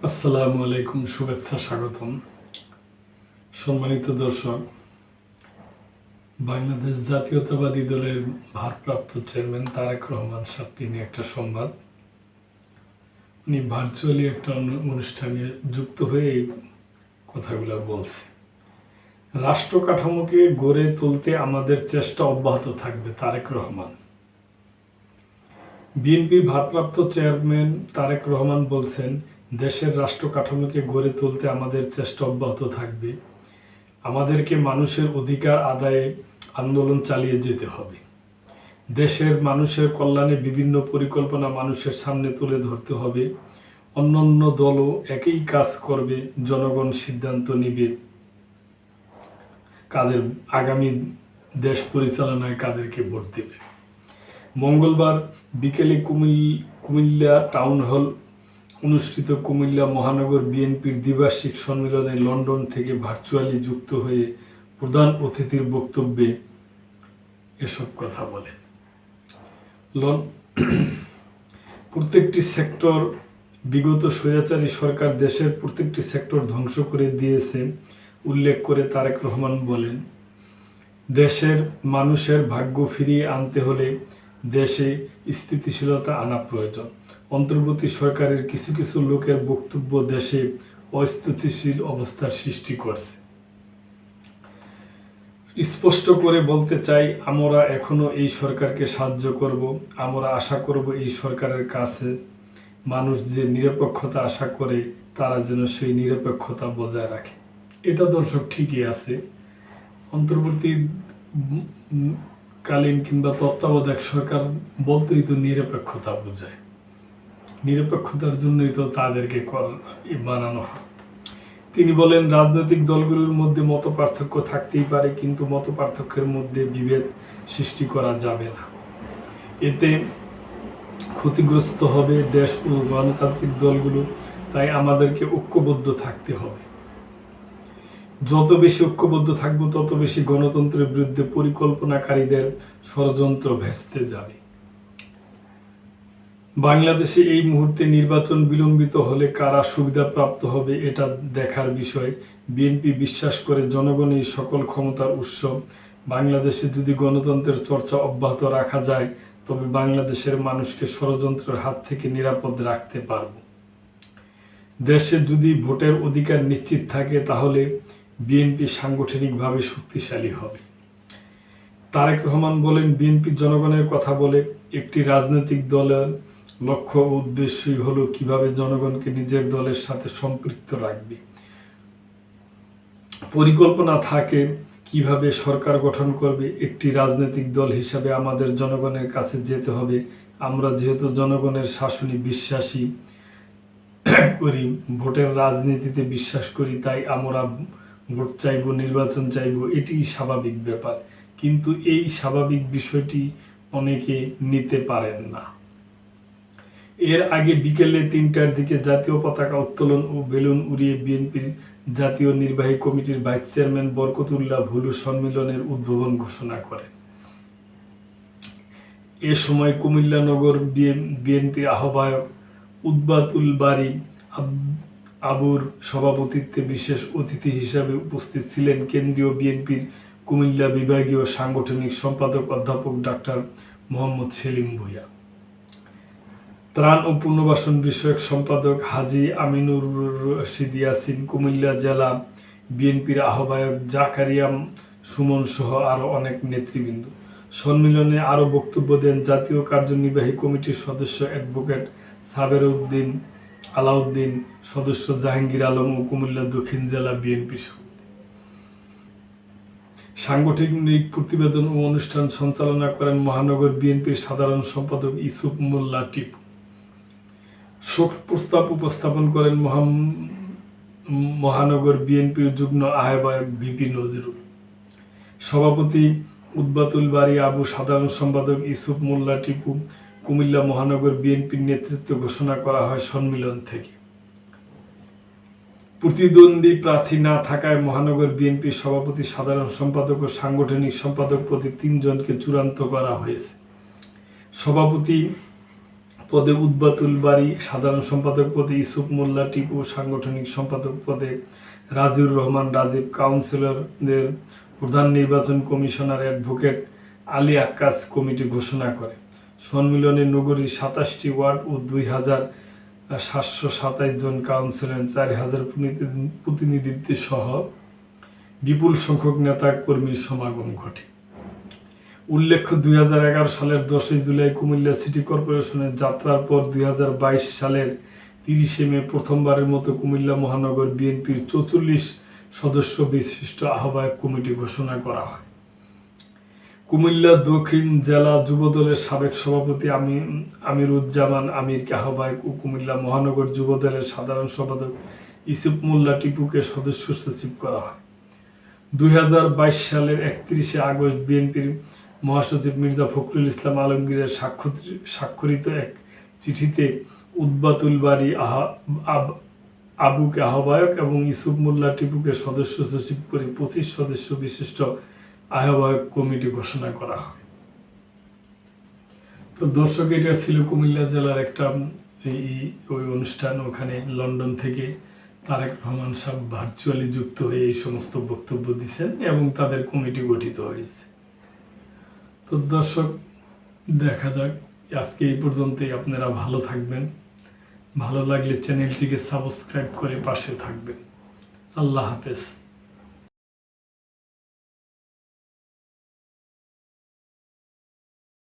আসসালামু আলাইকুম, শুভেচ্ছা, স্বাগতম। সম্মানিত দর্শক, বাংলাদেশ জাতীয়তাবাদী দলের ভারপ্রাপ্ত চেয়ারম্যান তারেক রহমান সাহেবকে নিয়ে একটা সংবাদ। উনি ভার্চুয়ালি একটা অনুষ্ঠানে যুক্ত হয়ে এই কথাগুলো বলছে। রাষ্ট্র কাঠামোকে গড়ে তুলতে আমাদের চেষ্টা অব্যাহত থাকবে, তারেক রহমান। বিএনপির ভারপ্রাপ্ত চেয়ারম্যান তারেক রহমান বলছেন, দেশের রাষ্ট্র কাঠামোকে গড়ে তুলতে আমাদের চেষ্টা অব্যাহত থাকবে। আমাদেরকে মানুষের অধিকার আদায়ে আন্দোলন চালিয়ে যেতে হবে। দেশের মানুষের কল্যাণে বিভিন্ন পরিকল্পনা মানুষের সামনে তুলে ধরতে হবে। অন্যান্য দলও একই কাজ করবে। জনগণ সিদ্ধান্ত নিবে কাদের আগামী দেশ পরিচালনায় কাদেরকে ভোট দেবে। মঙ্গলবার বিকেলে কুমিল্লা টাউন হল অনুষ্ঠিত কুমিল্লা মহানগর বিএনপির দ্বিবার্ষিক সম্মেলনে লন্ডন থেকে ভার্চুয়ালি যুক্ত হয়ে প্রধান অতিথির বক্তব্যে এসব কথা বলেন। প্রত্যেকটি সেক্টর, বিগত স্বৈরাচারী সরকার দেশের প্রত্যেকটি সেক্টর ধ্বংস করে দিয়েছে উল্লেখ করে তারেক রহমান বলেন, দেশের মানুষের ভাগ্য ফিরিয়ে আনতে হলে দেশে স্থিতিশীলতা আনা প্রয়োজন। অন্তর্বর্তী সরকারের কিছু কিছু লোকের বক্তব্য দেশে অস্থিতিশীল অবস্থার সৃষ্টি করছে। স্পষ্ট করে বলতে চাই, আমরা এখনো এই সরকারকে সাহায্য করব। আমরা আশা করব এই সরকারের কাছে মানুষ যে নিরপেক্ষতা আশা করে তারা যেন সেই নিরপেক্ষতা বজায় রাখে। এটা দর্শক ঠিকই আছে। অন্তর্বর্তী কালীন কিংবা তত্ত্বাবধায়ক সরকার বলতেই তো নিরপেক্ষতা বোঝায়। নিরপেক্ষতার জন্যই তো তাদেরকে বানানো হয়। তিনি বলেন, রাজনৈতিক দলগুলোর মধ্যে মত পার্থক্য থাকতেই পারে, কিন্তু মত পার্থক্যের মধ্যে বিভেদ সৃষ্টি করা যাবে না। এতে ক্ষতিগ্রস্ত হবে দেশ ও গণতান্ত্রিক দলগুলো। তাই আমাদেরকে ঐক্যবদ্ধ থাকতে হবে। যত বেশি ঐক্যবদ্ধ থাকবো তত বেশি গণতন্ত্রের বিরুদ্ধে পরিকল্পনাকারীদের ষড়যন্ত্র ভেস্তে যাবে। বাংলাদেশে এই মুহূর্তে নির্বাচন বিলম্বিত হলে কারা সুবিধাপ্রাপ্ত হবে এটা দেখার বিষয়। বিএনপি বিশ্বাস করে জনগণই সকল ক্ষমতার উৎস। বাংলাদেশে যদি গণতন্ত্রের চর্চা অব্যাহত রাখা যায় তবে বাংলাদেশের মানুষকে ষড়যন্ত্রের হাত থেকে নিরাপদ রাখতে পারব। দেশে যদি ভোটের অধিকার নিশ্চিত থাকে তাহলে বিএনপি সাংগঠনিকভাবে শক্তিশালী হবে। তারেক রহমান বলেন, বিএনপি জনগণের কথা বলে। একটি রাজনৈতিক দলের লক্ষ্য ও উদ্দেশ্যই হলো কিভাবে জনগণকে নিজের দলের সাথে সম্পৃক্ত রাখবে। পরিকল্পনা থাকে কিভাবে সরকার গঠন করবে। একটি রাজনৈতিক দল হিসাবে আমাদের জনগণের কাছে যেতে হবে। আমরা যেহেতু জনগণের শাসনে বিশ্বাসী করি, ভোটের রাজনীতিতে বিশ্বাস করি, তাই আমরা ভোট চাইব, নির্বাচন চাইব, এটি স্বাভাবিক ব্যাপার। কিন্তু এই স্বাভাবিক বিষয়টি অনেকে নিতে পারেন না। এর আগে বিকেলে ৩টার দিকে জাতীয় পতাকা উত্তোলন ও বেলুন উড়িয়ে বিএনপির জাতীয় নির্বাহী কমিটির ভাইস চেয়ারম্যান বরকতুল্লাহ ভুলু সম্মেলনের উদ্বোধন ঘোষণা করেন। এ সময় কুমিল্লা নগর বিএনপি আহ্বায়ক উদ্বাতুল বারী আবুর সভাপতিত্বে বিশেষ অতিথি হিসাবে উপস্থিত ছিলেন কেন্দ্রীয় বিএনপির কুমিল্লা বিভাগীয় সাংগঠনিক সম্পাদক অধ্যাপক ডাক্তার মোহাম্মদ সেলিম ভূঁইয়া, ত্রাণ ও পুনর্বাসন বিষয়ক সম্পাদক হাজী আমিনুর রশিদ ইয়াসিন, কুমিল্লা জেলা বিএনপির আহ্বায়ক জাকারিয়া সুমন সহ আরও অনেক নেতৃবৃন্দ। সম্মেলনে আরও বক্তব্য দেন জাতীয় কার্যনির্বাহী কমিটির সদস্য অ্যাডভোকেট সাবের উদ্দিন আলাউদ্দিন, সদস্য জাহাঙ্গীর আলম ও কুমিল্লা দক্ষিণ জেলা বিএনপি সাংগঠনিক প্রতিবেদন ও অনুষ্ঠান সঞ্চালনা করেন মহানগর বিএনপির সাধারণ সম্পাদক ইউসুফ মোল্লা টিপু। শোক প্রস্তাব উপস্থাপন করেন মহানগর বিএনপির যুগ্ম আহ্বায়ক ভিপি নজরুল। সভাপতি উদ্বাতুল বারী আবু, সাধারণ সম্পাদক ইউসুফ মোল্লা টিপু। কুমিল্লা মহানগর বিএনপির নেতৃত্ব ঘোষণা করা হয় সম্মেলন থেকে। প্রতিদ্বন্দ্বী প্রার্থী না থাকায় মহানগর বিএনপির সভাপতি, সাধারণ সম্পাদক ও সাংগঠনিক সম্পাদক প্রতি 3 জনকে চূড়ান্ত করা হয়েছে। সভাপতি পদে উদ্বাতুল বারী, সাধারণ সম্পাদক পদে ইউসুফ মোল্লা টিপু, সাংগঠনিক সম্পাদক পদে রাজিউর রহমান রাজীব, কাউন্সিলরদের প্রধান নির্বাচন commissioner advocate Ali Akkas committee ঘোষণা করে। সম্মিলনে নগরীর 27টি ওয়ার্ড ও 2,727 জন কাউন্সিলর, 4,000 প্রতিনিধিত্ব সহ বিপুল সংখ্যক নেতা কর্মীর সমাগম ঘটে। উল্লেখ্য, 2011 সালের 10 জুলাই কুমিল্লা সিটি কর্পোরেশনের যাত্রার পর 2022 সালের 30 মে প্রথমবারের মতো কুমিল্লা মহানগর বিএনপির 44 সদস্য বিশিষ্ট আহ্বায়ক কমিটি ঘোষণা করা হয়। কুমিল্লা দক্ষিণ জেলা যুবদলের সাবেক সভাপতি আমিরুজ্জামান আমিরকে আহ্বায়ক ও কুমিল্লা মহানগর যুবদলের সাধারণ সম্পাদক ইউসুফ মোল্লা টিপুকে সদস্য সচিব করা হয়। 2022 সালের 31 আগস্ট বিএনপির মহাসচিব মির্জা ফখরুল ইসলাম আলমগীরের স্বাক্ষরিত এক চিঠিতে উদ্বাতুল বারী আবুকে আহ্বায়ক এবং ইউসুফ মোল্লা টিপুকে সদস্য সচিব করে 25 সদস্য বিশিষ্ট আহ্বায়ক কমিটি ঘোষণা করা হয়। তো দর্শক, এটা ছিল কুমিল্লা জেলার একটা ওই অনুষ্ঠান। ওখানে লন্ডন থেকে তারেক রহমান সাহেব ভার্চুয়ালি যুক্ত হয়ে এই সমস্ত বক্তব্য দিচ্ছেন এবং তাদের কমিটি গঠিত হয়েছে। তো দর্শক, দেখা যাক, আজকে এই পর্যন্তই। আপনারা ভালো থাকবেন, ভালো লাগলে চ্যানেলটিকে সাবস্ক্রাইব করে পাশে থাকবেন। আল্লাহ হাফেজ।